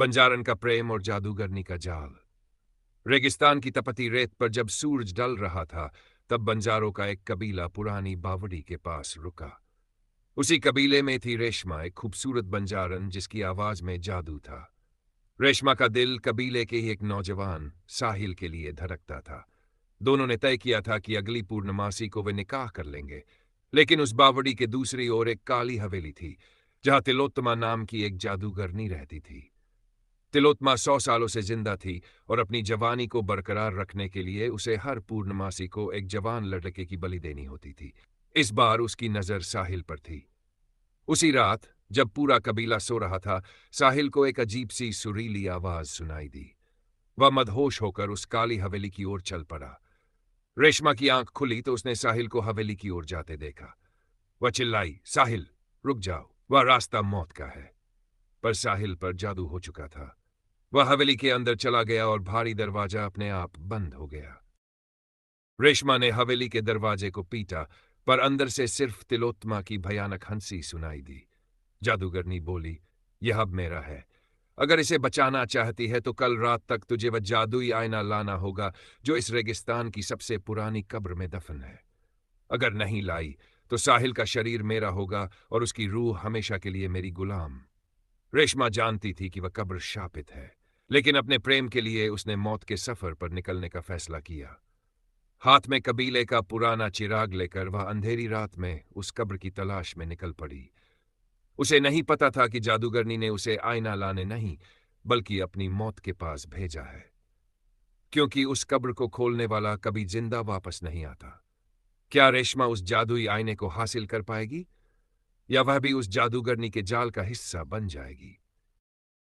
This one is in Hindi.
बंजारन का प्रेम और जादूगरनी का जाल। रेगिस्तान की तपती रेत पर जब सूरज ढल रहा था, तब बंजारों का एक कबीला पुरानी बावड़ी के पास रुका। उसी कबीले में थी रेशमा, एक खूबसूरत बंजारन जिसकी आवाज में जादू था। रेशमा का दिल कबीले के ही एक नौजवान साहिल के लिए धड़कता था। दोनों ने तय किया था कि अगली पूर्णमासी को वे निकाह कर लेंगे। लेकिन उस बावड़ी के दूसरी ओर एक काली हवेली थी, जहां तिलोत्तमा नाम की एक जादूगरनी रहती थी। तिलोत्तमा 100 सालों से जिंदा थी और अपनी जवानी को बरकरार रखने के लिए उसे हर पूर्णमासी को एक जवान लड़के की बलि देनी होती थी। इस बार उसकी नजर साहिल पर थी। उसी रात जब पूरा कबीला सो रहा था, साहिल को एक अजीब सी सुरीली आवाज सुनाई दी। वह मदहोश होकर उस काली हवेली की ओर चल पड़ा। रेशमा की आंख खुली तो उसने साहिल को हवेली की ओर जाते देखा। वह चिल्लाई, साहिल, रुक जाओ, वह रास्ता मौत का है। पर साहिल पर जादू हो चुका था। वह हवेली के अंदर चला गया और भारी दरवाजा अपने आप बंद हो गया। रेशमा ने हवेली के दरवाजे को पीटा, पर अंदर से सिर्फ तिलोत्तमा की भयानक हंसी सुनाई दी। जादूगरनी बोली, यह अब मेरा है। अगर इसे बचाना चाहती है तो कल रात तक तुझे वह जादुई आईना लाना होगा जो इस रेगिस्तान की सबसे पुरानी कब्र में दफन है। अगर नहीं लाई तो साहिल का शरीर मेरा होगा और उसकी रूह हमेशा के लिए मेरी गुलाम। रेशमा जानती थी कि वह कब्र शापित है, लेकिन अपने प्रेम के लिए उसने मौत के सफर पर निकलने का फैसला किया। हाथ में कबीले का पुराना चिराग लेकर वह अंधेरी रात में उस कब्र की तलाश में निकल पड़ी। उसे नहीं पता था कि जादूगरनी ने उसे आईना लाने नहीं, बल्कि अपनी मौत के पास भेजा है, क्योंकि उस कब्र को खोलने वाला कभी जिंदा वापस नहीं आता। क्या रेशमा उस जादुई आईने को हासिल कर पाएगी, या वह भी उस जादूगरनी के जाल का हिस्सा बन जाएगी?